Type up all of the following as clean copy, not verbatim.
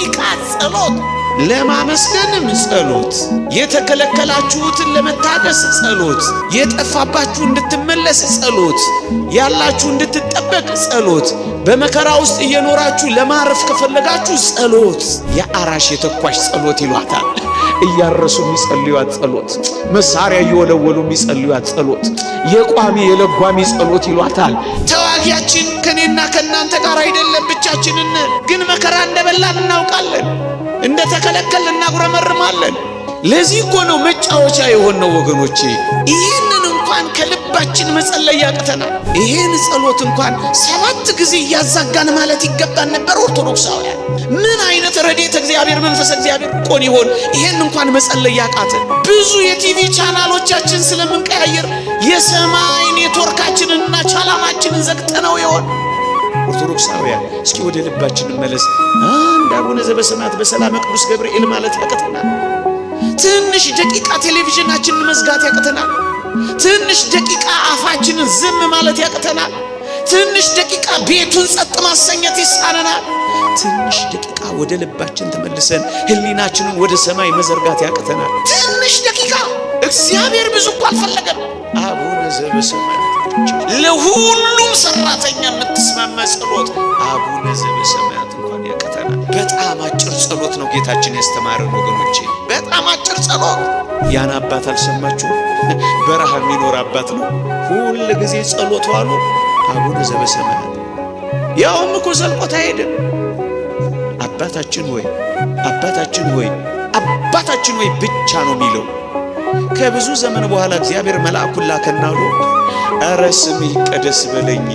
ደቂቃ ጸሎት፣ ለማመስገንም ጸሎት፣ የተከለከላችሁትን ለመታደስ ጸሎት፣ የጠፋባችሁ እንድትመለስ ጸሎት፣ ያላችሁ እንድትጠበቅ ጸሎት፣ በመከራ ውስጥ እየኖራችሁ ለማረፍ ከፈለጋችሁ ጸሎት። የአራሽ የተኳሽ ጸሎት ይሏታል። እያረሱ የሚጸልዩት ጸሎት፣ መሳሪያ እየወለወሉ የሚጸልዩት ጸሎት፣ የቋሚ የለጓሚ ጸሎት ይሏታል። ተዋጊያችን ከኔና ከናንተ ጋር አይደለም፣ ብቻችንን ግን መከራ እንደበላን እናውቃለን፣ እንደተከለከልን እናጉረመርማለን። ለዚህ እኮ ነው መጫወቻ የሆነው ወገኖቼ። ይህንን እንኳን ከልባችን መጸለይ ያቅተናል። ይህን ጸሎት እንኳን 7 ጊዜ እያዛጋን ማለት ይገባን ነበር። ኦርቶዶክሳውያን ምን አይነት ረድኤተ እግዚአብሔር መንፈስ እግዚአብሔር ቆን ይሆን ይህን እንኳን መጸለይ ያቃተን? ብዙ የቲቪ ቻናሎቻችን ስለምንቀያየር የሰማይ ኔትወርካችንንና ቻናላችንን ዘግተነው ይሆን? ኦርቶዶክሳውያን እስኪ ወደ ልባችን መለስ። አንድ አቡነ ዘበሰማያት በሰላመ ቅዱስ ገብርኤል ማለት ያቅተናል። ትንሽ ደቂቃ ቴሌቪዥናችንን መዝጋት ያቅተናል። ትንሽ ደቂቃ አፋችንን ዝም ማለት ያቅተናል። ትንሽ ደቂቃ ቤቱን ጸጥ ማሰኘት ይሳነናል። ትንሽ ደቂቃ ወደ ልባችን ተመልሰን ህሊናችንን ወደ ሰማይ መዘርጋት ያቅተናል። ትንሽ ደቂቃ እግዚአብሔር ብዙ እኮ አልፈለገም። አቡነ ዘበሰማያት ለሁሉም ሰራተኛ የምትስማማ ጸሎት አቡነ ዘበሰማያት እንኳን ያቅተናል። በጣም አጭር ጸሎት ነው ጌታችን ያስተማረን ወገኖቼ፣ በጣም አጭር ጸሎት። ያን አባት አልሰማችሁ? በረሃ የሚኖር አባት ነው። ሁል ጊዜ ጸሎቱ አሉ አቡነ ዘበሰማያት። ያውም እኮ ዘልቆት አይሄድም። አባታችን ሆይ አባታችን ሆይ አባታችን ሆይ ብቻ ነው የሚለው። ከብዙ ዘመን በኋላ እግዚአብሔር መልአኩን ላከና አሉ ኧረ ስምህ ይቀደስ በለኝ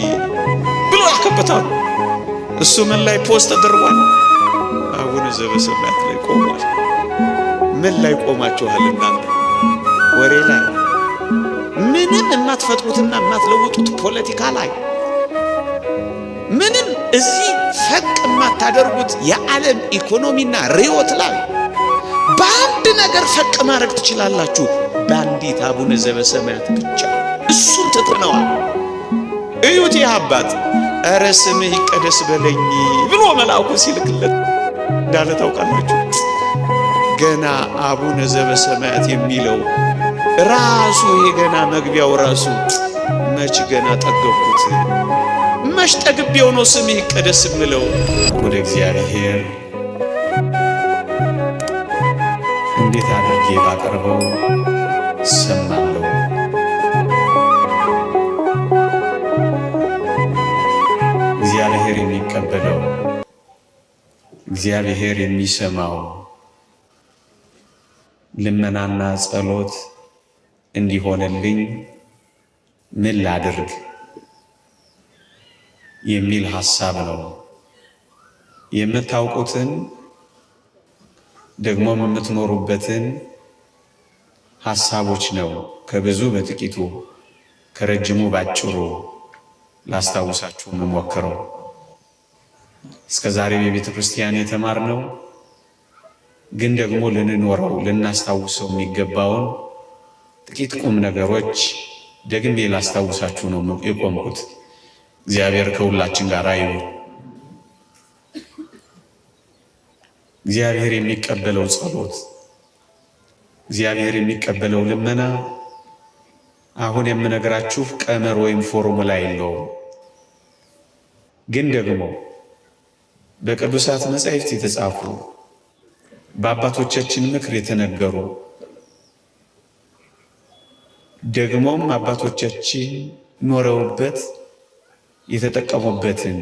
ብሎ ያከበታሉ። እሱ ምን ላይ ፖስት ተደርጓል? አቡነ ዘበሰማያት ላይ ቆሟል። ምን ላይ ቆማችኋል እናንተ? ወሬ ላይ ምንም የማትፈጥሩትና የማትለውጡት ፖለቲካ ላይ ምንም እዚህ ፈቅ የማታደርጉት የዓለም ኢኮኖሚና ርዕዮት ላይ በአንድ ነገር ፈቅ ማድረግ ትችላላችሁ፣ በአንዲት አቡነ ዘበሰማያት ብቻ። እሱን ትተነዋል። እዩት ይህ አባት ኧረ ስምህ ይቀደስ በለኝ ብሎ መልአኩ ሲልክለት እንዳለ ታውቃላችሁ። ገና አቡነ ዘበሰማያት የሚለው ራሱ ይሄ ገና መግቢያው ራሱ መች ገና ጠገብኩት፣ መች ጠግቤው ነው ስምህ ይቀደስ ብለው ወደ እግዚአብሔር እንዴት አድርጌ ባቀርበው ሰማለሁ። እግዚአብሔር የሚቀበለው እግዚአብሔር የሚሰማው ልመናና ጸሎት እንዲሆንልኝ ምን ላድርግ የሚል ሐሳብ ነው። የምታውቁትን ደግሞ የምትኖሩበትን ሐሳቦች ነው ከብዙ በጥቂቱ ከረጅሙ ባጭሩ ላስታውሳችሁ የምሞክረው። እስከ ዛሬ በቤተ ክርስቲያን የተማርነው ግን ደግሞ ልንኖረው ልናስታውሰው የሚገባውን ጥቂት ቁም ነገሮች ደግሜ ላስታውሳችሁ ነው የቆምኩት። እግዚአብሔር ከሁላችን ጋር ይሁን። እግዚአብሔር የሚቀበለው ጸሎት፣ እግዚአብሔር የሚቀበለው ልመና አሁን የምነግራችሁ ቀመር ወይም ፎርሙላ የለውም። ግን ደግሞ በቅዱሳት መጻሕፍት የተጻፉ በአባቶቻችን ምክር የተነገሩ ደግሞም አባቶቻችን ኖረውበት የተጠቀሙበትን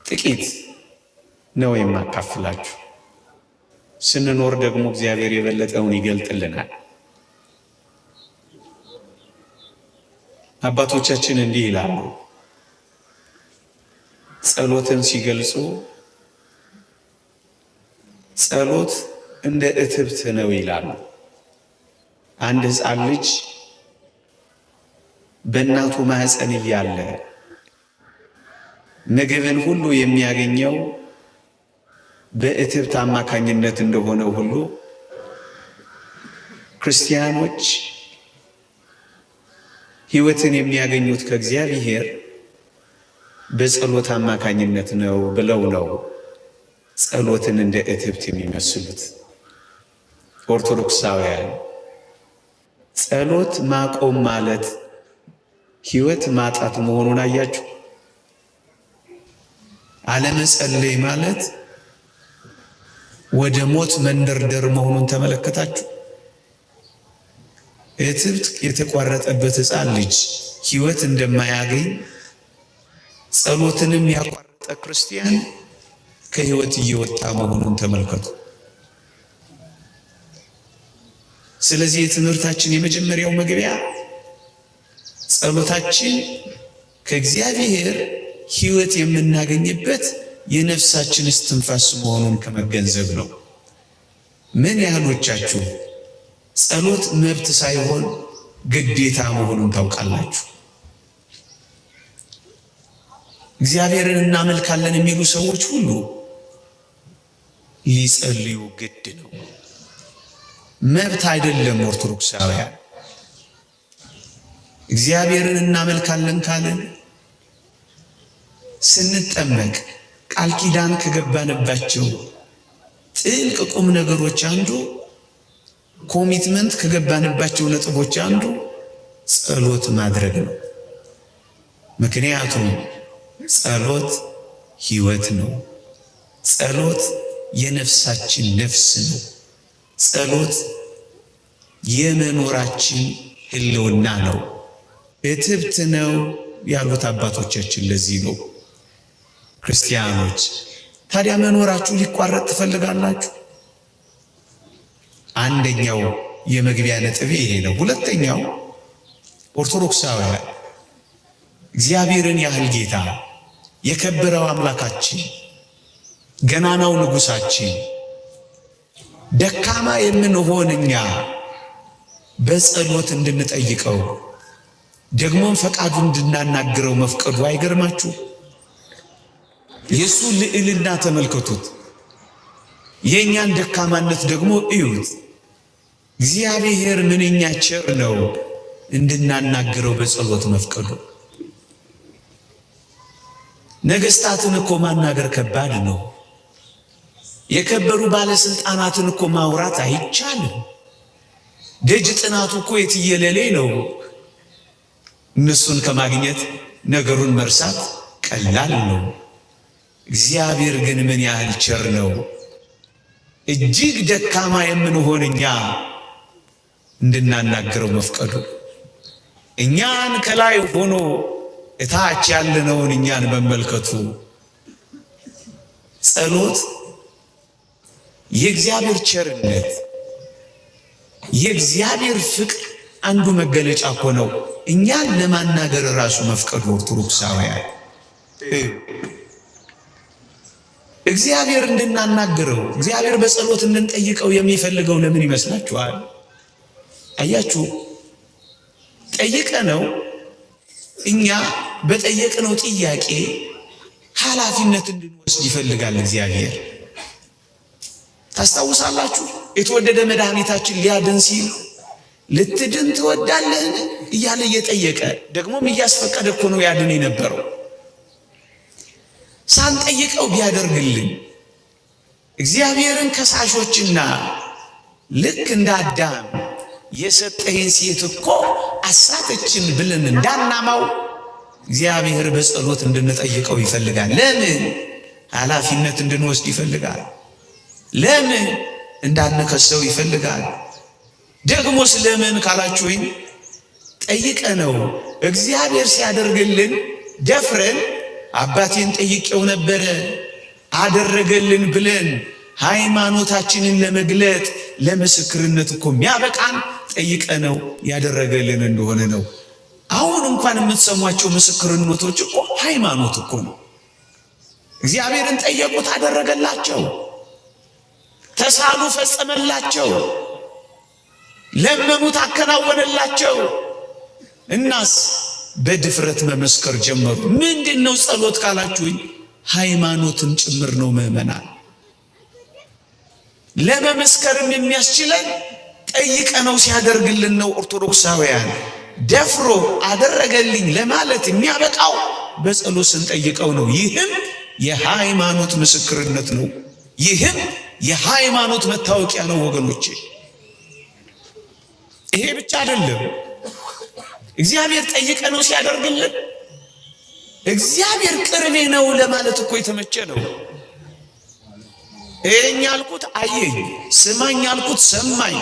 ጥቂት ነው የማካፍላችሁ። ስንኖር ደግሞ እግዚአብሔር የበለጠውን ይገልጥልናል። አባቶቻችን እንዲህ ይላሉ፣ ጸሎትን ሲገልጹ ጸሎት እንደ እትብት ነው ይላሉ። አንድ ሕፃን ልጅ በእናቱ ማህፀን እያለ ምግብን ሁሉ የሚያገኘው በእትብት አማካኝነት እንደሆነ ሁሉ ክርስቲያኖች ሕይወትን የሚያገኙት ከእግዚአብሔር በጸሎት አማካኝነት ነው ብለው ነው ጸሎትን እንደ እትብት የሚመስሉት ኦርቶዶክሳውያን ጸሎት ማቆም ማለት ሕይወት ማጣት መሆኑን አያችሁ። አለመጸለይ ማለት ወደ ሞት መንደርደር መሆኑን ተመለከታችሁ። እትብት የተቋረጠበት ሕፃን ልጅ ሕይወት እንደማያገኝ ጸሎትንም ያቋረጠ ክርስቲያን ከሕይወት እየወጣ መሆኑን ተመልከቱ። ስለዚህ የትምህርታችን የመጀመሪያው መግቢያ ጸሎታችን ከእግዚአብሔር ሕይወት የምናገኝበት የነፍሳችን እስትንፋስ መሆኑን ከመገንዘብ ነው። ምን ያህሎቻችሁ ጸሎት መብት ሳይሆን ግዴታ መሆኑን ታውቃላችሁ? እግዚአብሔርን እናመልካለን የሚሉ ሰዎች ሁሉ ሊጸልዩ ግድ ነው። መብት አይደለም። ኦርቶዶክሳውያን እግዚአብሔርን እናመልካለን ካለን ስንጠመቅ ቃል ኪዳን ከገባንባቸው ጥልቅ ቁም ነገሮች አንዱ ኮሚትመንት ከገባንባቸው ነጥቦች አንዱ ጸሎት ማድረግ ነው። ምክንያቱም ጸሎት ሕይወት ነው። ጸሎት የነፍሳችን ነፍስ ነው። ጸሎት የመኖራችን ሕልውና ነው። እትብት ነው ያሉት አባቶቻችን ለዚህ ነው። ክርስቲያኖች ታዲያ መኖራችሁ ሊቋረጥ ትፈልጋላችሁ? አንደኛው የመግቢያ ነጥብ ይሄ ነው። ሁለተኛው ኦርቶዶክሳውያን እግዚአብሔርን ያህል ጌታ የከበረው አምላካችን ገናናው ንጉሳችን ደካማ የምንሆን እኛ በጸሎት እንድንጠይቀው ደግሞም ፈቃዱን እንድናናግረው መፍቀዱ አይገርማችሁ? የሱ ልዕልና ተመልከቱት። የእኛን ደካማነት ደግሞ እዩት። እግዚአብሔር ምንኛ ቸር ነው እንድናናግረው በጸሎት መፍቀዱ። ነገስታትን እኮ ማናገር ከባድ ነው። የከበሩ ባለስልጣናትን እኮ ማውራት አይቻልም። ደጅ ጥናቱ እኮ የትየለሌ ነው። እነሱን ከማግኘት ነገሩን መርሳት ቀላል ነው። እግዚአብሔር ግን ምን ያህል ቸር ነው! እጅግ ደካማ የምንሆን እኛ እንድናናግረው መፍቀዱ፣ እኛን ከላይ ሆኖ እታች ያለነውን እኛን መመልከቱ። ጸሎት የእግዚአብሔር ቸርነት የእግዚአብሔር ፍቅር አንዱ መገለጫ እኮ ነው። እኛን ለማናገር ራሱ መፍቀዱ ኦርቶዶክሳውያን እግዚአብሔር እንድናናገረው እግዚአብሔር በጸሎት እንድንጠይቀው የሚፈልገው ለምን ይመስላችኋል? አያችሁ፣ ጠይቀነው እኛ በጠየቅነው ጥያቄ ኃላፊነት እንድንወስድ ይፈልጋል እግዚአብሔር። ታስታውሳላችሁ? የተወደደ መድኃኒታችን ሊያድን ሲል ልትድን ትወዳለህን እያለ እየጠየቀ ደግሞም እያስፈቀደ እኮ ነው ያድን የነበረው። ሳንጠይቀው ቢያደርግልን እግዚአብሔርን ከሳሾችና ልክ እንደ አዳም የሰጠህን ሴት እኮ አሳተችን ብለን እንዳናማው እግዚአብሔር በጸሎት እንድንጠይቀው ይፈልጋል። ለምን? ኃላፊነት እንድንወስድ ይፈልጋል። ለምን? እንዳንከሰው ይፈልጋል። ደግሞ ስለምን ካላችሁኝ ጠይቀነው እግዚአብሔር ሲያደርግልን ደፍረን አባቴን ጠይቄው ነበረ አደረገልን ብለን ሃይማኖታችንን ለመግለጥ ለምስክርነት እኮ የሚያበቃን ጠይቀነው ያደረገልን እንደሆነ ነው። አሁን እንኳን የምትሰሟቸው ምስክርነቶች እኮ ሃይማኖት እኮ ነው። እግዚአብሔርን ጠየቁት፣ አደረገላቸው። ተሳሉ፣ ፈጸመላቸው። ለመኑት፣ አከናወነላቸው። እናስ በድፍረት መመስከር ጀመሩ። ምንድነው ጸሎት ካላችሁኝ ሃይማኖትን ጭምር ነው። ምዕመናን ለመመስከርም የሚያስችለን ጠይቀነው ሲያደርግልን ነው። ኦርቶዶክሳውያን ደፍሮ አደረገልኝ ለማለት የሚያበቃው በጸሎት ስንጠይቀው ነው። ይህም የሃይማኖት ምስክርነት ነው። ይህም የሃይማኖት መታወቂያ ነው ወገኖቼ። ይሄ ብቻ አይደለም። እግዚአብሔር ጠይቀ ነው ሲያደርግልን። እግዚአብሔር ቅርቤ ነው ለማለት እኮ የተመቸ ነው። እኛ አልኩት አየኝ፣ ስማኝ አልኩት ሰማኝ፣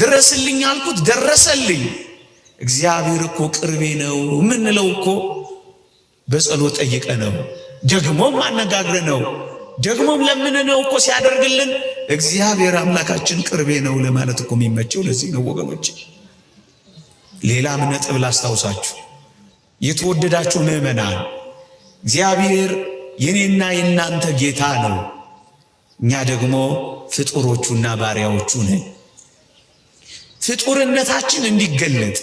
ድረስልኝ አልኩት ደረሰልኝ። እግዚአብሔር እኮ ቅርቤ ነው ምንለው እኮ በጸሎት ጠይቀ ነው፣ ደግሞም አነጋግረ ነው፣ ደግሞም ለምን ነው እኮ ሲያደርግልን። እግዚአብሔር አምላካችን ቅርቤ ነው ለማለት እኮ የሚመቸው ለዚህ ነው ወገኖቼ። ሌላም ነጥብ ላስታውሳችሁ የተወደዳችሁ ምዕመናን፣ እግዚአብሔር የኔና የናንተ ጌታ ነው። እኛ ደግሞ ፍጡሮቹና ባሪያዎቹ ነን። ፍጡርነታችን እንዲገለጥ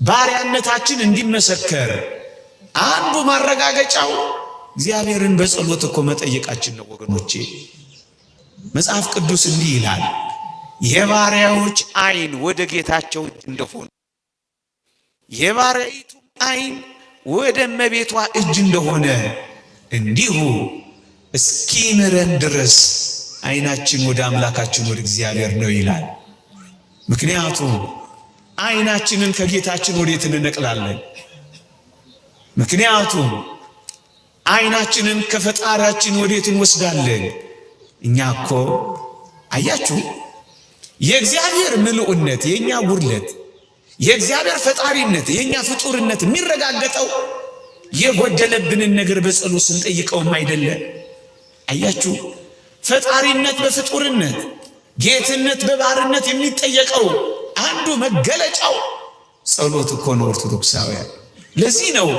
ባሪያነታችን እንዲመሰከር አንዱ ማረጋገጫው እግዚአብሔርን በጸሎት እኮ መጠየቃችን ነው ወገኖቼ። መጽሐፍ ቅዱስ እንዲህ ይላል፣ የባሪያዎች ዓይን ወደ ጌታቸው እጅ እንደሆነ የባሪያይቱ ዓይን ወደ እመቤቷ እጅ እንደሆነ እንዲሁ እስኪምረን ድረስ ዓይናችን ወደ አምላካችን ወደ እግዚአብሔር ነው ይላል። ምክንያቱም ዓይናችንን ከጌታችን ወዴት እንነቅላለን? ምክንያቱም ዓይናችንን ከፈጣሪያችን ወዴት እንወስዳለን? እኛ እኮ አያችሁ የእግዚአብሔር ምልኡነት የኛ ጉድለት፣ የእግዚአብሔር ፈጣሪነት የኛ ፍጡርነት የሚረጋገጠው የጎደለብንን ነገር በጸሎት ስንጠይቀውም አይደለ? አያችሁ ፈጣሪነት በፍጡርነት ጌትነት በባርነት የሚጠየቀው አንዱ መገለጫው ጸሎት እኮ ነው ኦርቶዶክሳውያን። ለዚህ ነው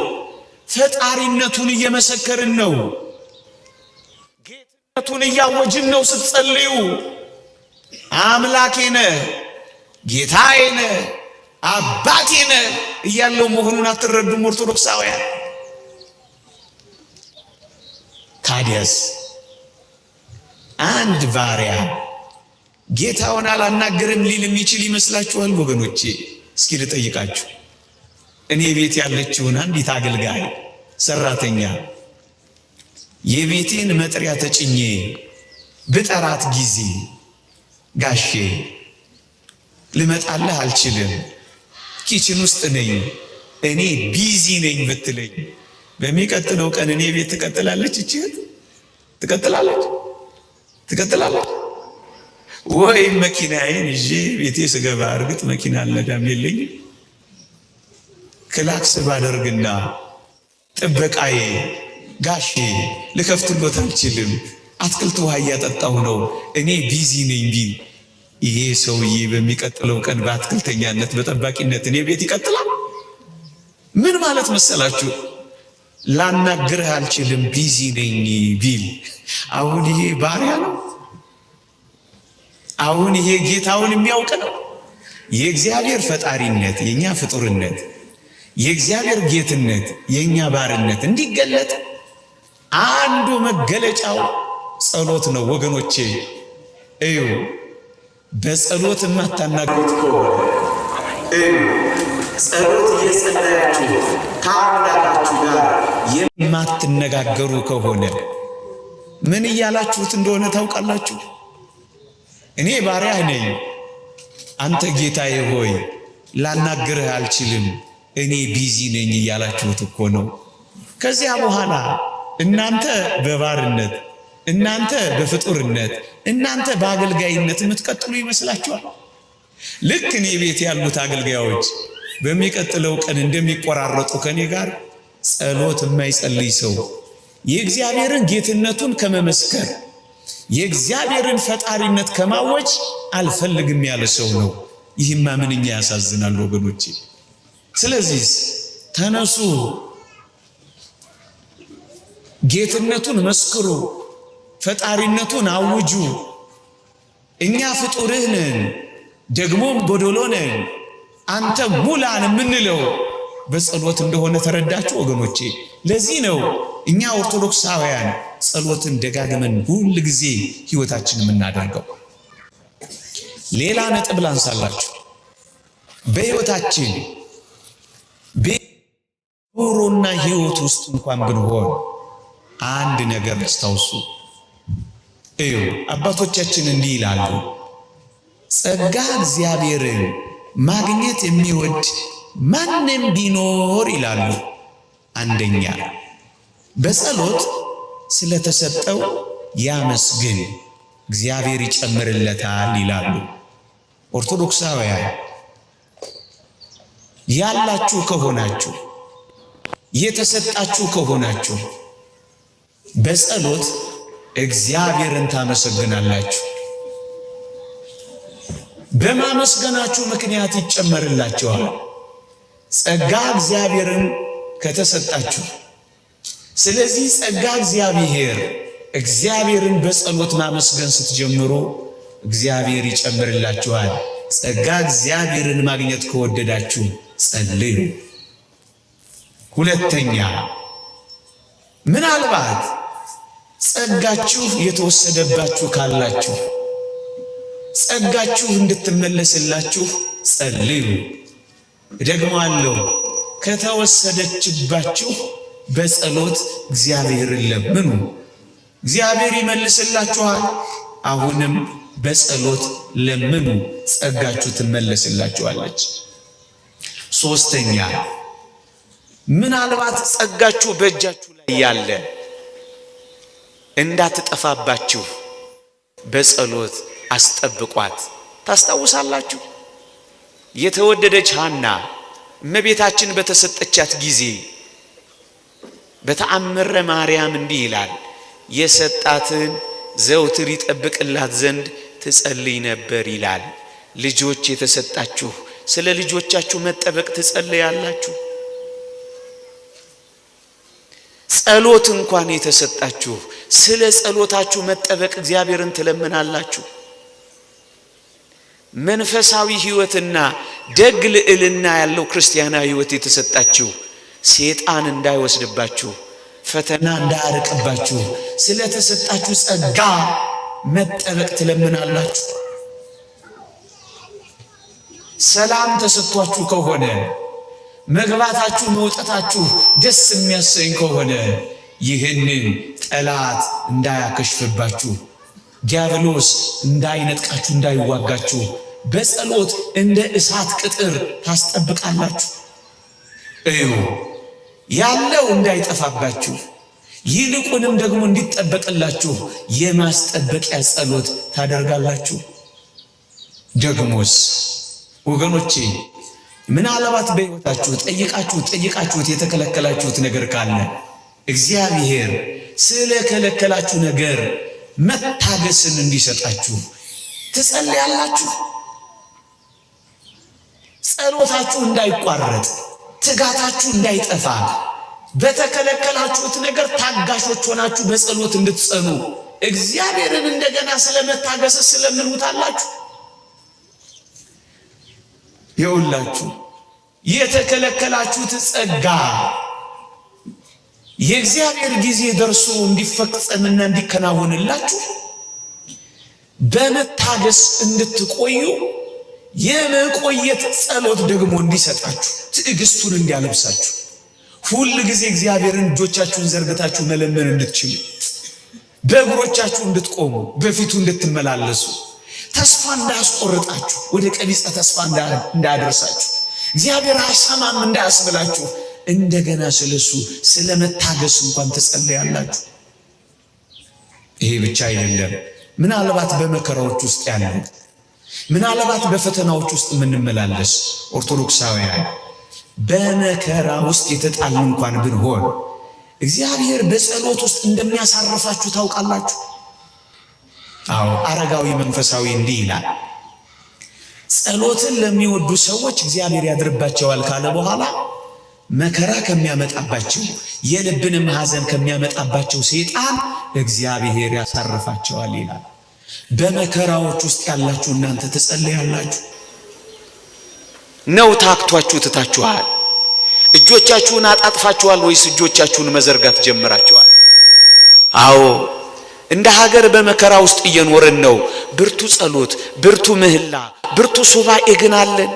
ፈጣሪነቱን እየመሰከርን ነው፣ ጌትነቱን እያወጅን ነው። ስትጸልዩ አምላኬ ነህ፣ ጌታዬ ነህ፣ አባቴ ነህ እያለው መሆኑን አትረዱም ኦርቶዶክሳውያን? ታዲያስ አንድ ባሪያ ጌታውን አላናገርም ሊል የሚችል ይመስላችኋል ወገኖቼ? እስኪ ልጠይቃችሁ። እኔ ቤት ያለችውን አንዲት አገልጋይ ሰራተኛ የቤቴን መጥሪያ ተጭኜ ብጠራት ጊዜ ጋሼ ልመጣልህ አልችልም፣ ኪችን ውስጥ ነኝ፣ እኔ ቢዚ ነኝ ብትለኝ በሚቀጥለው ቀን እኔ ቤት ትቀጥላለች? እቺት ትቀጥላለች? ወይ መኪናዬን ይዤ ቤቴ ስገባ እርግጥ መኪና አልነዳም የለኝም፣ ክላክስ ባደርግና ጥበቃዬ ጋሼ ልከፍትሎት አልችልም፣ አትክልት ውሃ እያጠጣሁ ነው፣ እኔ ቢዚ ነኝ ቢል ይሄ ሰውዬ በሚቀጥለው ቀን በአትክልተኛነት በጠባቂነት እኔ ቤት ይቀጥላል? ምን ማለት መሰላችሁ? ላናግርህ አልችልም ቢዚ ነኝ ቢል አሁን ይሄ ባሪያ ነው? አሁን ይሄ ጌታውን የሚያውቅ ነው? የእግዚአብሔር ፈጣሪነት የኛ ፍጡርነት፣ የእግዚአብሔር ጌትነት የኛ ባርነት እንዲገለጥ አንዱ መገለጫው ጸሎት ነው ወገኖቼ። እዩ በጸሎት የማታናግሩት ከሆነ ጸሎት እየጸለያችሁ ከአምላካችሁ ጋር የማትነጋገሩ ከሆነ ምን እያላችሁት እንደሆነ ታውቃላችሁ? እኔ ባሪያህ ነኝ፣ አንተ ጌታዬ ሆይ ላናግርህ አልችልም፣ እኔ ቢዚ ነኝ እያላችሁት እኮ ነው። ከዚያ በኋላ እናንተ በባርነት፣ እናንተ በፍጡርነት፣ እናንተ በአገልጋይነት የምትቀጥሉ ይመስላችኋል? ልክ እኔ ቤት ያሉት አገልጋዮች በሚቀጥለው ቀን እንደሚቆራረጡ ከኔ ጋር ጸሎት የማይጸልይ ሰው የእግዚአብሔርን ጌትነቱን ከመመስከር የእግዚአብሔርን ፈጣሪነት ከማወጅ አልፈልግም ያለ ሰው ነው። ይህማ ምንኛ ያሳዝናል ወገኖቼ። ስለዚህ ተነሱ፣ ጌትነቱን መስክሩ፣ ፈጣሪነቱን አውጁ። እኛ ፍጡርህ ነን፣ ደግሞም ጎዶሎ ነን፣ አንተ ሙላን የምንለው በጸሎት እንደሆነ ተረዳችሁ ወገኖቼ። ለዚህ ነው እኛ ኦርቶዶክሳውያን ጸሎትን ደጋግመን ሁል ጊዜ ህይወታችን የምናደርገው። ሌላ ነጥብ ላንሳላችሁ። በህይወታችን ኑሮና ህይወት ውስጥ እንኳን ብንሆን አንድ ነገር አስታውሱ። አባቶቻችን እንዲህ ይላሉ፣ ጸጋ እግዚአብሔርን ማግኘት የሚወድ ማንም ቢኖር ይላሉ፣ አንደኛ በጸሎት ስለተሰጠው ያመስግን እግዚአብሔር ይጨምርለታል ይላሉ። ኦርቶዶክሳውያን ያላችሁ ከሆናችሁ የተሰጣችሁ ከሆናችሁ በጸሎት እግዚአብሔርን ታመሰግናላችሁ። በማመስገናችሁ ምክንያት ይጨመርላችኋል። ጸጋ እግዚአብሔርን ከተሰጣችሁ፣ ስለዚህ ጸጋ እግዚአብሔርን በጸሎት ማመስገን ስትጀምሩ እግዚአብሔር ይጨምርላችኋል። ጸጋ እግዚአብሔርን ማግኘት ከወደዳችሁ ጸልዩ። ሁለተኛ ምናልባት ጸጋችሁ የተወሰደባችሁ ካላችሁ ጸጋችሁ እንድትመለስላችሁ ጸልዩ። ደግሞአለሁ፣ ከተወሰደችባችሁ በጸሎት እግዚአብሔርን ለምኑ፣ እግዚአብሔር ይመልስላችኋል። አሁንም በጸሎት ለምኑ፣ ጸጋችሁ ትመለስላችኋለች። ሶስተኛ ምናልባት ጸጋችሁ በእጃችሁ ላይ ያለ እንዳትጠፋባችሁ በጸሎት አስጠብቋት። ታስታውሳላችሁ የተወደደች ሐና እመቤታችን በተሰጠቻት ጊዜ በተአምረ ማርያም እንዲህ ይላል፣ የሰጣትን ዘውትር ይጠብቅላት ዘንድ ትጸልይ ነበር ይላል። ልጆች የተሰጣችሁ ስለ ልጆቻችሁ መጠበቅ ትጸልያላችሁ። ጸሎት እንኳን የተሰጣችሁ ስለ ጸሎታችሁ መጠበቅ እግዚአብሔርን ትለምናላችሁ። መንፈሳዊ ሕይወትና ደግ ልዕልና ያለው ክርስቲያናዊ ሕይወት የተሰጣችሁ ሰይጣን እንዳይወስድባችሁ፣ ፈተና እንዳያርቅባችሁ ስለተሰጣችሁ ጸጋ መጠበቅ ትለምናላችሁ። ሰላም ተሰጥቷችሁ ከሆነ መግባታችሁ መውጣታችሁ ደስ የሚያሰኝ ከሆነ ይህንን ጠላት እንዳያከሽፍባችሁ፣ ዲያብሎስ እንዳይነጥቃችሁ፣ እንዳይዋጋችሁ በጸሎት እንደ እሳት ቅጥር ታስጠብቃላችሁ። ያለው እንዳይጠፋባችሁ ይልቁንም ደግሞ እንዲጠበቅላችሁ የማስጠበቂያ ጸሎት ታደርጋላችሁ። ደግሞስ ወገኖቼ ምናልባት በሕይወታችሁ ጠይቃችሁት የተከለከላችሁት ነገር ካለ እግዚአብሔር ስለ ከለከላችሁ ነገር መታገስን እንዲሰጣችሁ ትጸልያላችሁ። ጸሎታችሁ እንዳይቋረጥ፣ ትጋታችሁ እንዳይጠፋ በተከለከላችሁት ነገር ታጋሾች ሆናችሁ በጸሎት እንድትጸኑ እግዚአብሔርን እንደገና ስለመታገስ ስለምንውታላችሁ። ይውላችሁ የተከለከላችሁት ጸጋ የእግዚአብሔር ጊዜ ደርሶ እንዲፈጸምና እንዲከናወንላችሁ በመታገስ እንድትቆዩ የመቆየት ጸሎት ደግሞ እንዲሰጣችሁ ትዕግስቱን እንዲያለብሳችሁ ሁል ጊዜ እግዚአብሔርን እጆቻችሁን ዘርግታችሁ መለመን እንድትችሉ በእግሮቻችሁ እንድትቆሙ በፊቱ እንድትመላለሱ ተስፋ እንዳያስቆርጣችሁ ወደ ቀቢጸ ተስፋ እንዳያደርሳችሁ እግዚአብሔር አይሰማም እንዳያስብላችሁ እንደገና ስለሱ ስለመታገስ እንኳን ትጸልያላችሁ። ይሄ ብቻ አይደለም። ምናልባት በመከራዎች ውስጥ ያለን ምናልባት በፈተናዎች ውስጥ የምንመላለስ ኦርቶዶክሳውያን በመከራ ውስጥ የተጣልን እንኳን ብንሆን እግዚአብሔር በጸሎት ውስጥ እንደሚያሳርፋችሁ ታውቃላችሁ። አዎ አረጋዊ መንፈሳዊ እንዲህ ይላል፣ ጸሎትን ለሚወዱ ሰዎች እግዚአብሔር ያድርባቸዋል ካለ በኋላ መከራ ከሚያመጣባቸው የልብንም ሐዘን ከሚያመጣባቸው ሰይጣን እግዚአብሔር ያሳርፋቸዋል ይላል። በመከራዎች ውስጥ ያላችሁ እናንተ ትጸልያላችሁ ነው? ታክቷችሁ ትታችኋል? እጆቻችሁን አጣጥፋችኋል ወይስ እጆቻችሁን መዘርጋት ጀምራችኋል? አዎ እንደ ሀገር በመከራ ውስጥ እየኖርን ነው። ብርቱ ጸሎት፣ ብርቱ ምህላ፣ ብርቱ ሱባኤ ግን አለን።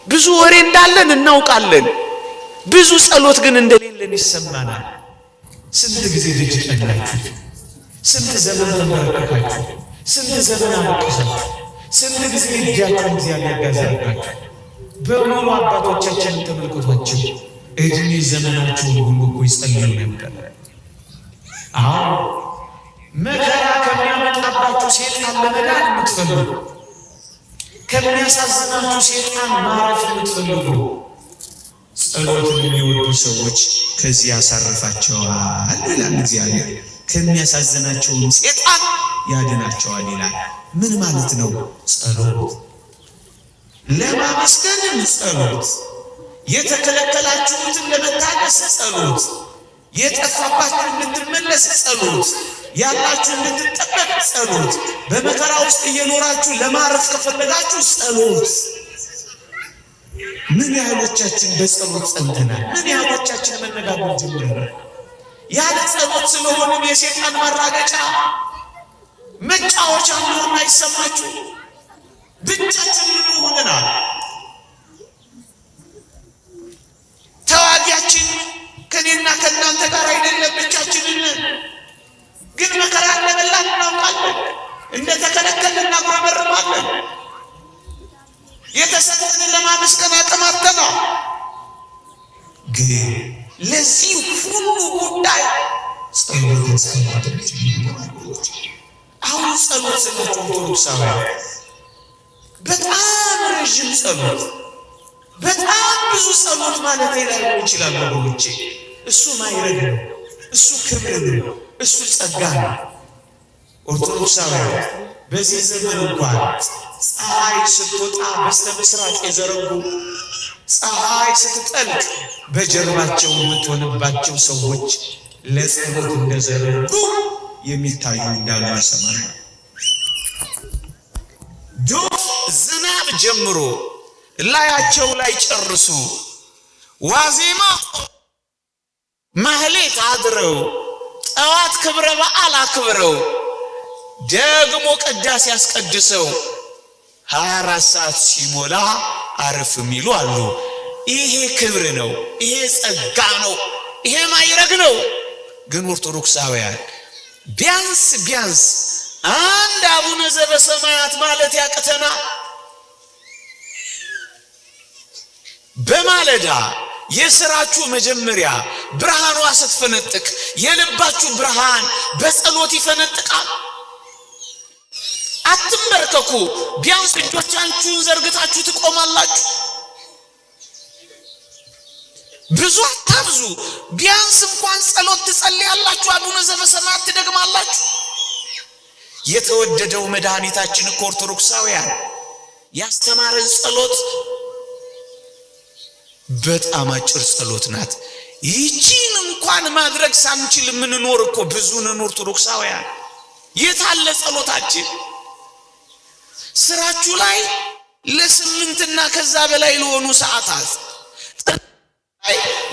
ብዙ ወሬ እንዳለን እናውቃለን። ብዙ ጸሎት ግን እንደሌለን ይሰማናል። ስንት ጊዜ ደጅ ጠናችሁ፣ ስንት ዘመን ተመረከካችሁ፣ ስንት ዘመን አለቀሳችሁ፣ ስንት ጊዜ እጃችሁን እግዚአብሔር ጋር ዘረጋችሁ። በሙሉ አባቶቻችንን ተመልከቷቸው። እድሜ ዘመናቸውን ሁሉ እኮ ይጸልዩ ነበር። አዎ መከራ ከሚያመጣባችሁ ሴጣን ለመዳን የምትፈልጉ፣ ከሚያሳዝናችሁ ሴጣን ማረፍ የምትፈልጉ ጸሎትን የሚወዱ ሰዎች ከዚህ ያሳርፋቸዋል ይላል እግዚአብሔር። ከሚያሳዝናቸውም ሴጣን ያድናቸዋል ይላል። ምን ማለት ነው? ጸሎት ለማመስገንም ጸሎት፣ የተከለከላችሁትን ለመታገስ ጸሎት፣ የጠፋባችሁ እንድትመለስ ጸሎት፣ ያላችሁ እንድትጠበቅ ጸሎት፣ በመከራ ውስጥ እየኖራችሁ ለማረፍ ከፈለጋችሁ ጸሎት። ምን ያህሎቻችን በጸሎት ጸንተናል? ምን ያህሎቻችን መነጋገር ጀምረናል? ያለ ጸሎት ስለሆነም የሴጣን ማራገጫ መጫወቻ እንደሆነ አይሰማችሁ? ብቻችንን ሆነናል። ተዋጊያችን ከኔና ከእናንተ ጋር አይደለም፣ ብቻችንን። ግን መከራ እንደበላን እናውቃለን፣ እንደተከለከልን እናጉረመርማለን። የተሰጠንን ለማመስገን አቅም አጥተናል። ግን ለዚህ ሁሉ ጉዳይ ጸሎት ያስፈልጋል። አሁን ጸሎት ስላችሁ ኦርቶዶክሳውያን በጣም ረዥም ጸሎት፣ በጣም ብዙ ጸሎት ማለት ላይሆን ይችላል ወገኖቼ። እሱ ማይረግ ነው፣ እሱ ክብር ነው፣ እሱ ጸጋ ነው። ኦርቶዶክሳውያን በዚህ ዘመን እንኳን ፀሐይ ስትወጣ በስተ ምስራቅ የዘረጉ፣ ፀሐይ ስትጠልቅ በጀርባቸው የምትሆንባቸው ሰዎች ለጸሎት እንደዘረጉ የሚታዩ እንዳሉ ይሰማል። ዝናብ ጀምሮ ላያቸው ላይ ጨርሱ፣ ዋዜማ ማህሌት አድረው፣ ጠዋት ክብረ በዓል አክብረው፣ ደግሞ ቅዳሴ ያስቀድሰው 24 ሰዓት ሲሞላ አረፍ የሚሉ አሉ። ይሄ ክብር ነው፣ ይሄ ጸጋ ነው፣ ይሄ ማይረግ ነው። ግን ኦርቶዶክሳውያን ቢያንስ አንድ አቡነ ዘበሰማያት ማለት ያቅተና። በማለዳ የሥራችሁ መጀመሪያ ብርሃኗ ስትፈነጥቅ የልባችሁ ብርሃን በጸሎት ይፈነጥቃል። አትንበርከኩ፣ ቢያንስ እጆቻችሁን ዘርግታችሁ ትቆማላችሁ። ብዙ አታብዙ፣ ቢያንስ እንኳን ጸሎት ትጸልያላችሁ፣ አቡነ ዘበሰማያት ትደግማላችሁ። የተወደደው መድኃኒታችን እኮ ኦርቶዶክሳውያን ያስተማረን ጸሎት በጣም አጭር ጸሎት ናት። ይቺን እንኳን ማድረግ ሳንችል የምንኖር እኮ ብዙ ነን ኦርቶዶክሳውያን። የታለ ጸሎታችን? ስራችሁ ላይ ለስምንትና ከዛ በላይ ለሆኑ ሰዓታት፣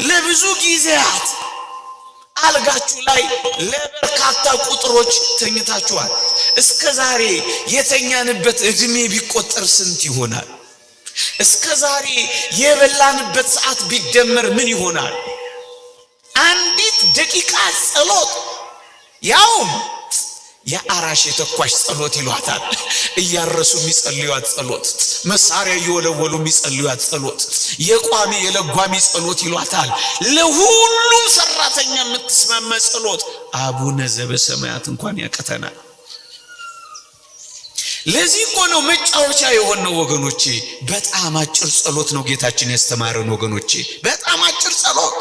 ለብዙ ጊዜያት አልጋችሁ ላይ ለበርካታ ቁጥሮች ተኝታችኋል። እስከ ዛሬ የተኛንበት እድሜ ቢቆጠር ስንት ይሆናል? እስከ ዛሬ የበላንበት ሰዓት ቢደመር ምን ይሆናል? አንዲት ደቂቃ ጸሎት፣ ያውም የአራሽ የተኳሽ ጸሎት ይሏታል። እያረሱ የሚጸልዩት ጸሎት፣ መሳሪያ እየወለወሉ የሚጸልዩት ጸሎት፣ የቋሚ የለጓሚ ጸሎት ይሏታል። ለሁሉም ሰራተኛ የምትስማማ ጸሎት አቡነ ዘበሰማያት እንኳን ያቀተናል። ለዚህ እኮ ነው መጫወቻ የሆነው ወገኖቼ። በጣም አጭር ጸሎት ነው ጌታችን ያስተማረን ወገኖቼ፣ በጣም አጭር ጸሎት።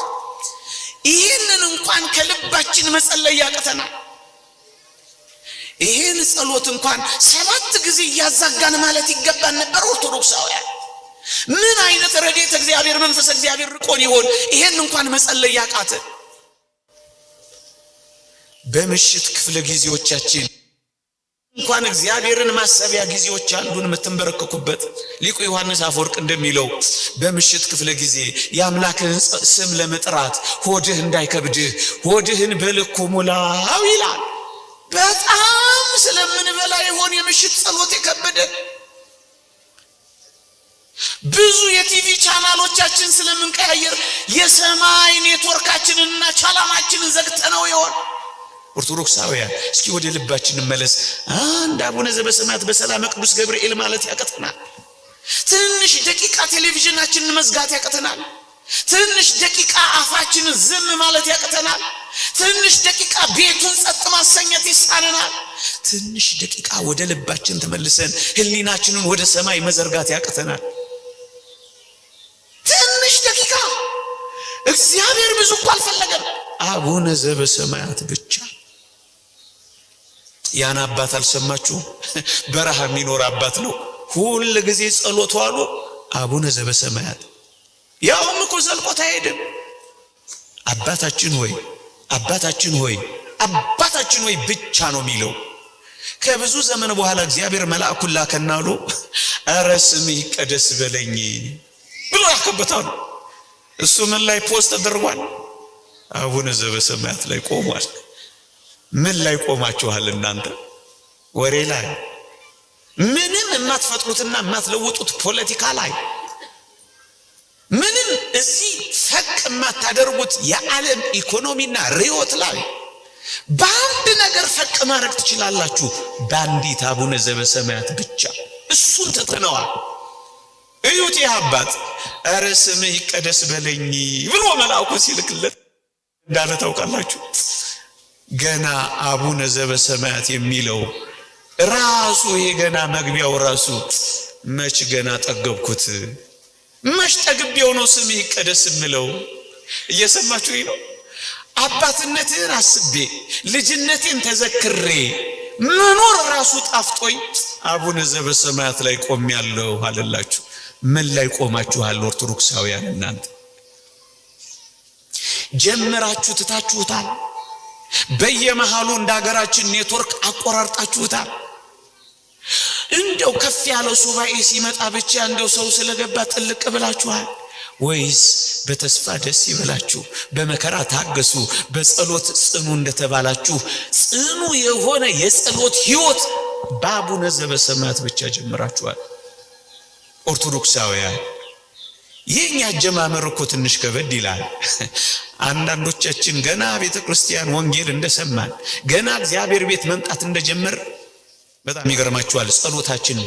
ይህንን እንኳን ከልባችን መጸለይ ያቀተናል። ይህን ጸሎት እንኳን 7 ጊዜ እያዛጋን ማለት ይገባን ነበር ኦርቶዶክሳውያን። ምን አይነት ረድኤተ እግዚአብሔር መንፈስ እግዚአብሔር ርቆን ይሆን ይሄን እንኳን መጸለይ ያቃተን? በምሽት ክፍለ ጊዜዎቻችን እንኳን እግዚአብሔርን ማሰቢያ ጊዜዎች አንዱን የምትንበረከኩበት ሊቁ ዮሐንስ አፈወርቅ እንደሚለው በምሽት ክፍለ ጊዜ የአምላክህን ስም ለመጥራት ሆድህ እንዳይከብድህ ሆድህን በልኩ ሙላው ይላል። በጣም ስለምንበላ ይሆን የምሽት ጸሎት የከበደን? ብዙ የቲቪ ቻናሎቻችን ስለምንቀያየር የሰማይ ኔትወርካችንንና ቻናላችንን ዘግተነው ይሆን? ኦርቶዶክሳውያን እስኪ ወደ ልባችን እንመለስ። አንድ አቡነ ዘበሰማያት በሰላም ቅዱስ ገብርኤል ማለት ያቀተናል። ትንሽ ደቂቃ ቴሌቪዥናችንን መዝጋት ያቀተናል። ትንሽ ደቂቃ አፋችንን ዝም ማለት ያቀተናል። ትንሽ ደቂቃ ቤቱን ጸጥ ማሰኘት ይሳነናል። ትንሽ ደቂቃ ወደ ልባችን ተመልሰን ህሊናችንን ወደ ሰማይ መዘርጋት ያቀተናል። ትንሽ ደቂቃ እግዚአብሔር ብዙ እኮ አልፈለገም። አቡነ ዘበሰማያት ብቻ። ያን አባት አልሰማችሁ? በረሃ የሚኖር አባት ነው። ሁሉ ጊዜ ጸሎቱ አሉ አቡነ ዘበሰማያት። ያውም እኮ ዘልቆት አይሄድም። አባታችን ሆይ አባታችን ሆይ አባታችን ሆይ ብቻ ነው የሚለው። ከብዙ ዘመን በኋላ እግዚአብሔር መልአኩን ላከና አሉ ኧረ ስምህ ይቀደስ በለኝ ብሎ ያከበታሉ። እሱ ምን ላይ ፖስት ተደርጓል? አቡነ ዘበሰማያት ላይ ቆሟል። ምን ላይ ቆማችኋል እናንተ? ወሬ ላይ፣ ምንም የማትፈጥሩትና የማትለውጡት ፖለቲካ ላይ፣ ምንም እዚህ ፈቅ የማታደርጉት የዓለም ኢኮኖሚና ርዕዮት ላይ በአንድ ነገር ፈቅ ማድረግ ትችላላችሁ፣ በአንዲት አቡነ ዘበሰማያት ብቻ። እሱን ትተነዋል። እዩት ይህ አባት ኧረ ስምህ ይቀደስ በለኝ ብሎ መልአኩ ሲልክለት እንዳለ ታውቃላችሁ። ገና አቡነ ዘበሰማያት የሚለው ራሱ የገና መግቢያው ራሱ መች ገና ጠገብኩት፣ መች ጠግቤው ነው ስምህ ይቀደስ ምለው። እየሰማችሁ ነው? አባትነትን አስቤ ልጅነቴን ተዘክሬ መኖር ራሱ ጣፍጦኝ አቡነ ዘበሰማያት ላይ ቆሜያለሁ አለላችሁ። ምን ላይ ቆማችኋል ኦርቶዶክሳውያን? እናንተ ጀምራችሁ ትታችሁታል። በየመሃሉ እንደ ሀገራችን ኔትወርክ አቆራርጣችሁታል። እንደው ከፍ ያለው ሱባኤ ሲመጣ ብቻ እንደው ሰው ስለገባ ጥልቅ ብላችኋል ወይስ በተስፋ ደስ ይበላችሁ፣ በመከራ ታገሱ፣ በጸሎት ጽኑ እንደተባላችሁ ጽኑ የሆነ የጸሎት ህይወት በአቡነ ዘበሰማያት ብቻ ጀምራችኋል? ኦርቶዶክሳውያን ይህኛ አጀማመር እኮ ትንሽ ከበድ ይላል። አንዳንዶቻችን ገና ቤተክርስቲያን ወንጌል እንደሰማን ገና እግዚአብሔር ቤት መምጣት እንደጀመር በጣም ይገርማችኋል። ጸሎታችን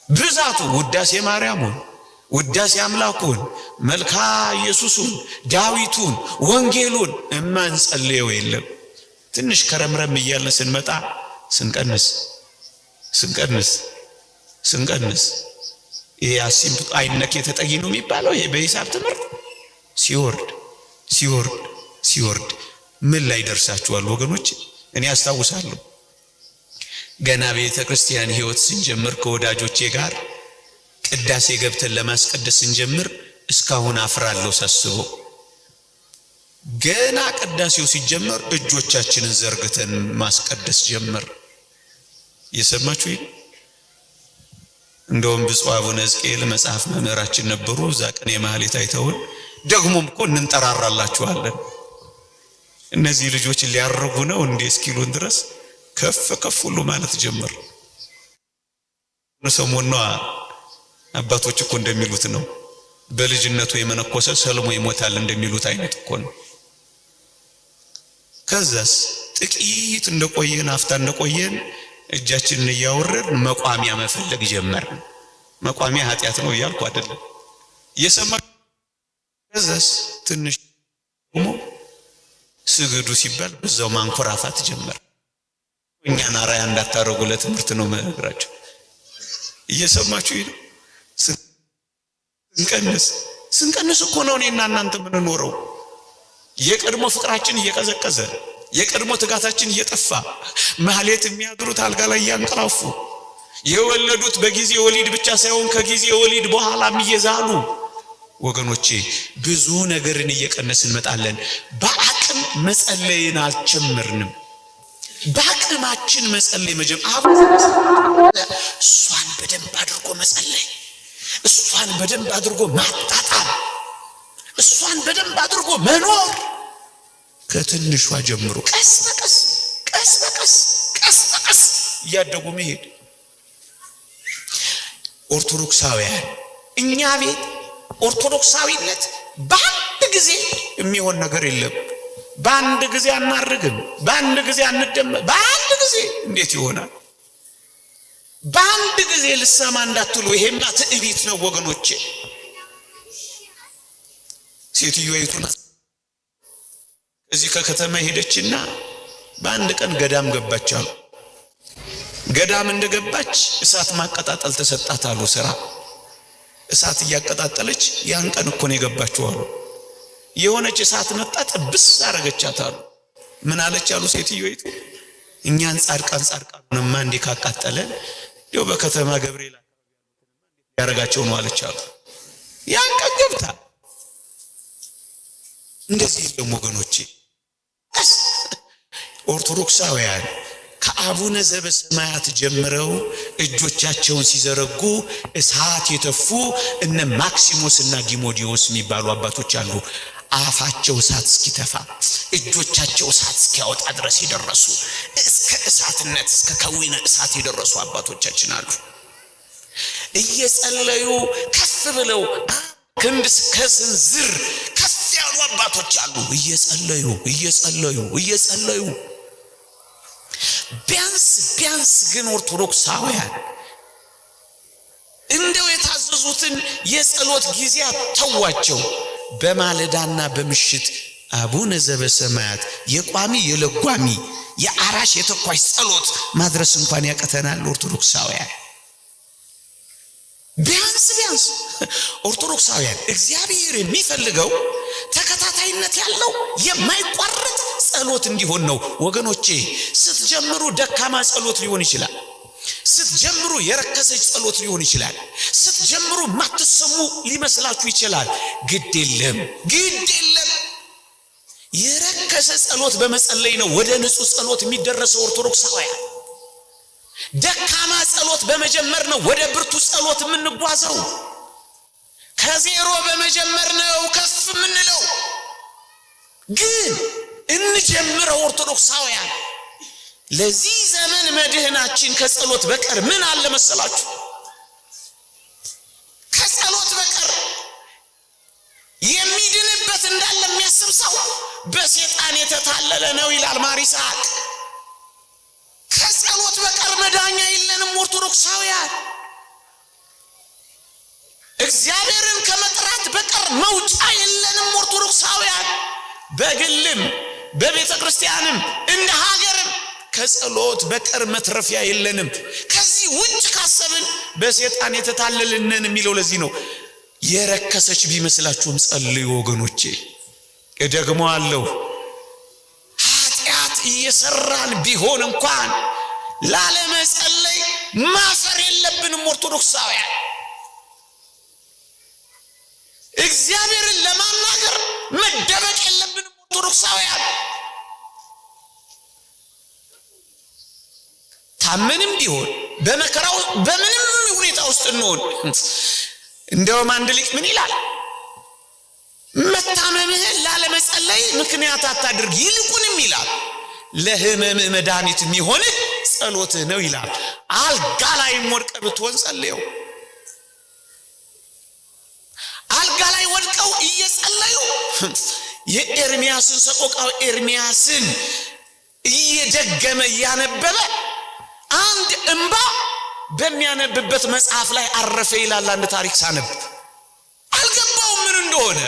ብዛቱ ውዳሴ ማርያሙን፣ ውዳሴ አምላኩን፣ መልካ ኢየሱሱን፣ ዳዊቱን፣ ወንጌሉን እማንጸልየው የለም። ትንሽ ከረምረም እያልን ስንመጣ ስንቀንስ ይሄ አሲምቱ አይነክ የተጠይ ነው የሚባለው ይሄ በሂሳብ ትምህርት ሲወርድ ምን ላይ ደርሳችኋል ወገኖች? እኔ አስታውሳለሁ ገና ቤተ ክርስቲያን ህይወት ስንጀምር ከወዳጆቼ ጋር ቅዳሴ ገብተን ለማስቀደስ ስንጀምር እስካሁን አፍራለሁ ሳስበው። ገና ቅዳሴው ሲጀመር እጆቻችንን ዘርግተን ማስቀደስ ጀመር። የሰማችሁ ይሄ እንደውም ብፁዕ አቡነ ሕዝቅኤል መጽሐፍ መምህራችን ነበሩ። እዛ ቀን የማህሌት አይተውን ደግሞም እኮ እንጠራራላችኋለን እነዚህ ልጆች ሊያረጉ ነው እንዴ እስኪሉን ድረስ ከፍ ሁሉ ማለት ጀመር። ሰሞኑን አባቶች እኮ እንደሚሉት ነው በልጅነቱ የመነኮሰ ሰልሞ ይሞታል እንደሚሉት አይነት እኮ ነው። ከዛስ ጥቂት እንደቆየን አፍታ እንደቆየን እጃችንን እያወረድን መቋሚያ መፈለግ ጀመርን። መቋሚያ ኃጢአት ነው እያልኩ አይደለም እየሰማ። ከዛስ ትንሽ ቆሞ ስግዱ ሲባል በዛው ማንኮራፋት ጀመር። እኛን አራያ እንዳታረጉ ለትምህርት ነው መግራችሁ። እየሰማችሁ ይሄ ስንቀንስ እኮ ነው እኔና እናንተ ምን ኖረው የቀድሞ ፍቅራችን እየቀዘቀዘ የቀድሞ ትጋታችን እየጠፋ ማህሌት የሚያድሩት አልጋ ላይ ያንቀላፉ የወለዱት በጊዜ ወሊድ ብቻ ሳይሆን ከጊዜ ወሊድ በኋላም እየዛሉ ወገኖቼ ብዙ ነገርን እየቀነስን እንመጣለን። በአቅም መጸለይን አልጀመርንም። በአቅማችን መጸለይ እሷን በደንብ አድርጎ መጸለይ፣ እሷን በደንብ አድርጎ ማጣጣም፣ እሷን በደንብ አድርጎ መኖር ከትንሿ ጀምሮ ቀስ በቀስ እያደጉ መሄድ። ኦርቶዶክሳውያን እኛ ቤት ኦርቶዶክሳዊነት በአንድ ጊዜ የሚሆን ነገር የለም። በአንድ ጊዜ አናርግም፣ በአንድ ጊዜ አንደም፣ በአንድ ጊዜ እንዴት ይሆናል? በአንድ ጊዜ ልሰማ እንዳትሉ፣ ይሄማ ትዕቢት ነው ወገኖቼ። ሴትዮይቱና እዚህ ከከተማ ሄደችና በአንድ ቀን ገዳም ገባች አሉ። ገዳም እንደገባች እሳት ማቀጣጠል ተሰጣት አሉ። ስራ እሳት እያቀጣጠለች ያን ቀን እኮ ነው የገባችው አሉ። የሆነች እሳት መጣ ጥብስ አረገቻት አሉ። ምን አለች አሉ ሴትዮይቱ? እኛን ጻድቃንማ እንዴ ካቃጠለን ይው በከተማ ገብርኤል ያረጋቸው ነው አለች አሉ። ያን ቀን ገብታ እንደዚህ ነው ወገኖቼ። ኦርቶዶክሳውያን ከአቡነ ዘበሰማያት ጀምረው እጆቻቸውን ሲዘረጉ እሳት የተፉ እነ ማክሲሞስና ዲሞዲዮስ የሚባሉ አባቶች አሉ። አፋቸው እሳት እስኪተፋ እጆቻቸው እሳት እስኪያወጣ ድረስ የደረሱ እስከ እሳትነት እስከ ከዊነ እሳት የደረሱ አባቶቻችን አሉ። እየጸለዩ ከፍ ብለው ክንድ እስከ ስንዝር ከፍ ያሉ አባቶች አሉ። እየጸለዩ ቢያንስ ግን ኦርቶዶክሳውያን እንደው የታዘዙትን የጸሎት ጊዜያት ተዋቸው። በማለዳና በምሽት አቡነ ዘበሰማያት የቋሚ የለጓሚ የአራሽ የተኳሽ ጸሎት ማድረስ እንኳን ያቀተናል ኦርቶዶክሳውያን። ቢያንስ ኦርቶዶክሳውያን እግዚአብሔር የሚፈልገው ተከታታይነት ያለው የማይቋረጥ ጸሎት እንዲሆን ነው ወገኖቼ። ስትጀምሩ ደካማ ጸሎት ሊሆን ይችላል። ስትጀምሩ የረከሰች ጸሎት ሊሆን ይችላል። ስትጀምሩ ማትሰሙ ሊመስላችሁ ይችላል። ግድ የለም የረከሰ ጸሎት በመጸለይ ነው ወደ ንጹህ ጸሎት የሚደረሰው ኦርቶዶክሳውያን። ደካማ ጸሎት በመጀመር ነው ወደ ብርቱ ጸሎት የምንጓዘው። ከዜሮ በመጀመር ነው ከፍ የምንለው። ግን እንጀምረው ኦርቶዶክሳውያን። ለዚህ ዘመን መድህናችን ከጸሎት በቀር ምን አለ መሰላችሁ? ከጸሎት በቀር የሚድንበት እንዳለ የሚያስብ ሰው በሰይጣን የተታለለ ነው ይላል ማር ይስሐቅ። ከጸሎት በቀር መዳኛ የለንም ኦርቶዶክሳውያን። እግዚአብሔርን ከመጥራት በቀር መውጫ የለንም ኦርቶዶክሳውያን። በግልም በቤተ ክርስቲያንም እንደ ሀገርም ከጸሎት በቀር መትረፊያ የለንም። ከዚህ ውጭ ካሰብን በሰይጣን የተታለልነን የሚለው ለዚህ ነው። የረከሰች ቢመስላችሁም ጸልዩ ወገኖቼ። ደግሞ አለው ኃጢአት እየሰራን ቢሆን እንኳን ላለመጸለይ ማፈር የለብንም ኦርቶዶክሳውያን። እግዚአብሔርን ለማናገር መደበቅ የለብንም ኦርቶዶክሳውያን። ታመንም ቢሆን በመከራው በምንም ሁኔታ ውስጥ እንሆን፣ እንደውም አንድ ሊቅ ምን ይላል? መታመምህን ላለመጸለይ ምክንያት አታድርግ፣ ይልቁንም ይላል ለህመምህ መድኃኒት የሚሆንህ ጸሎትህ ነው ይላል። አልጋ ላይ ወድቀህ ብትሆን ጸልየው። አልጋ ላይ ወድቀው እየጸለዩ የኤርሚያስን ሰቆቃው ኤርሚያስን እየደገመ እያነበበ አንድ እንባ በሚያነብበት መጽሐፍ ላይ አረፈ ይላል። አንድ ታሪክ ሳነብ አልገባውም ምን እንደሆነ።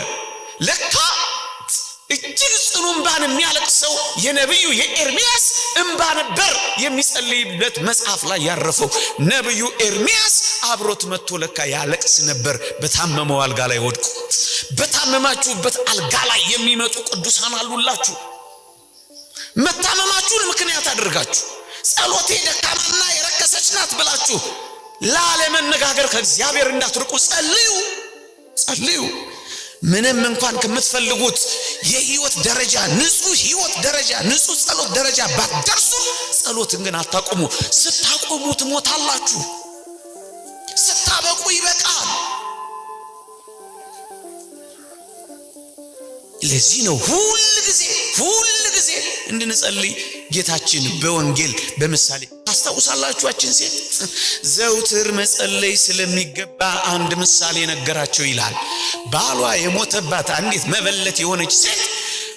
ለካ እጅግ ጽኑ እንባን የሚያለቅሰው የነብዩ የኤርሚያስ እንባ ነበር የሚጸልይበት መጽሐፍ ላይ ያረፈው። ነብዩ ኤርሚያስ አብሮት መጥቶ ለካ ያለቅስ ነበር በታመመው አልጋ ላይ ወድቆ። በታመማችሁበት አልጋ ላይ የሚመጡ ቅዱሳን አሉላችሁ። መታመማችሁን ምክንያት አድርጋችሁ ጸሎቴ ደካማና የረከሰች ናት ብላችሁ ላለመነጋገር ከእግዚአብሔር እንዳትርቁ ጸልዩ። ምንም እንኳን ከምትፈልጉት የህይወት ደረጃ ንጹህ ህይወት ደረጃ ንጹህ ጸሎት ደረጃ ባትደርሱ ጸሎትን ግን አታቆሙ። ስታቆሙ ትሞታላችሁ። ስታበቁ ይበቃል። ለዚህ ነው ሁል ጊዜ እንድንጸልይ ጌታችን በወንጌል በምሳሌ ታስታውሳላችኋችን ሴት ዘውትር መጸለይ ስለሚገባ አንድ ምሳሌ ነገራቸው ይላል። ባሏ የሞተባት አንዲት መበለት የሆነች ሴት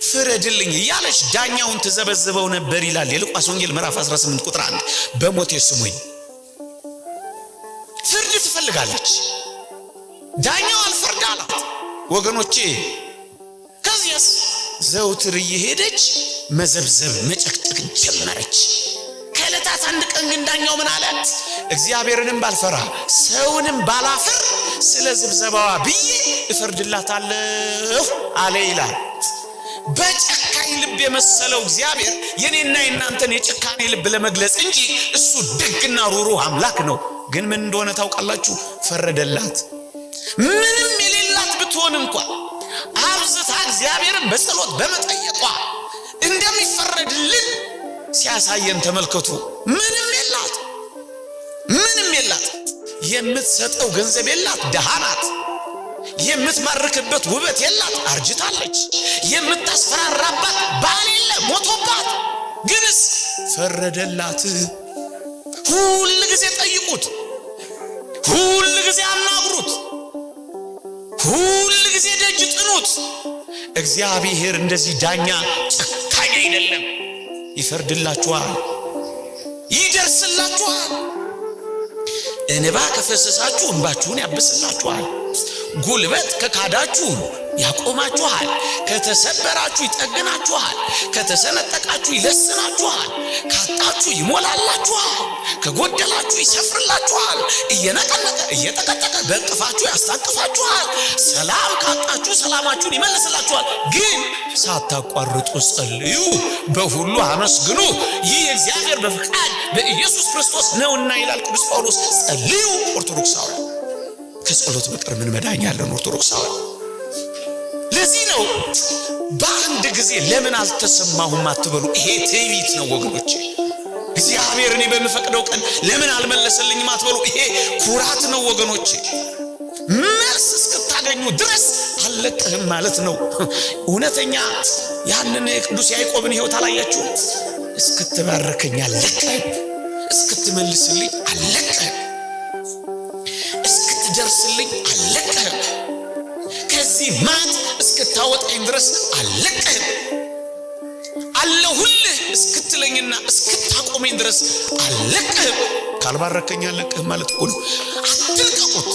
ፍረድልኝ እያለች ዳኛውን ተዘበዝበው ነበር ይላል የሉቃስ ወንጌል ምዕራፍ 18 ቁጥር 1። በሞቴ ስሙኝ። ፍርድ ትፈልጋለች። ዳኛው አልፈርድ አላት ወገኖቼ። ከዚያስ ዘውትር እየሄደች መዘብዘብ መጨቅጨቅ ጀመረች። ከዕለታት አንድ ቀን ግን ዳኛው ምን አለ? እግዚአብሔርንም ባልፈራ ሰውንም ባላፍር ስለ ዝብዘባዋ ብዬ እፈርድላታለሁ አለ ይላል። በጨካኝ ልብ የመሰለው እግዚአብሔር የኔና የናንተን የጭካኔ ልብ ለመግለጽ እንጂ እሱ ደግና ሩሩህ አምላክ ነው። ግን ምን እንደሆነ ታውቃላችሁ? ፈረደላት። ምንም የሌላት ብትሆን እንኳን አብዝታ እግዚአብሔርን በጸሎት በመጠየቋ እንደሚፈረድልን ሲያሳየን ተመልከቱ። ምንም የላት፣ ምንም የላት። የምትሰጠው ገንዘብ የላት፣ ደሃ ናት። የምትማርክበት ውበት የላት፣ አርጅታለች። የምታስፈራራባት ባል የለ፣ ሞቶባት። ግንስ ፈረደላት። ሁል ጊዜ ጠይቁት፣ ሁል ጊዜ አናግሩት፣ ሁል ጊዜ ደጅ ጥኑት። እግዚአብሔር እንደዚህ ዳኛ ጨካኝ አይደለም። ይፈርድላችኋል፣ ይደርስላችኋል። እንባ ከፈሰሳችሁ እንባችሁን ያብስላችኋል። ጉልበት ከካዳችሁ ያቆማችኋል። ከተሰበራችሁ ይጠግናችኋል። ከተሰነጠቃችሁ ይለስናችኋል። ካጣችሁ ይሞላላችኋል። ከጎደላችሁ ይሰፍርላችኋል። እየነቀነቀ እየጠቀጠቀ በእቅፋችሁ ያስታቅፋችኋል። ሰላም ካጣችሁ ሰላማችሁን ይመልስላችኋል። ግን ሳታቋርጡ ጸልዩ፣ በሁሉ አመስግኑ፣ ይህ የእግዚአብሔር በፍቃድ በኢየሱስ ክርስቶስ ነውና ይላል ቅዱስ ጳውሎስ። ጸልዩ ኦርቶዶክሳውያን። ከጸሎት በቀር ምን መዳኛ ያለን ኦርቶዶክሳውያን? ለዚህ ነው በአንድ ጊዜ ለምን አልተሰማሁም አትበሉ። ይሄ ትዕቢት ነው ወገኖቼ። እግዚአብሔር እኔ በምፈቅደው ቀን ለምን አልመለሰልኝም አትበሉ። ይሄ ኩራት ነው ወገኖቼ። መልስ እስክታገኙ ድረስ አልለቅህም ማለት ነው። እውነተኛ ያንን የቅዱስ ያዕቆብን ሕይወት አላያችሁ? እስክትባርከኝ አልለቅህም፣ እስክትመልስልኝ አልለቅህም፣ እስክትደርስልኝ አልለቅህም፣ ከዚህ ማጥ እስክታወጣኝ ድረስ አልለቅህም፣ አለሁልህ እስክትለኝና እስክታቆመኝ ድረስ አልለቅህም። ካልባረከኝ አልለቅህም ማለት እኮ ነው። አትልቀቁት።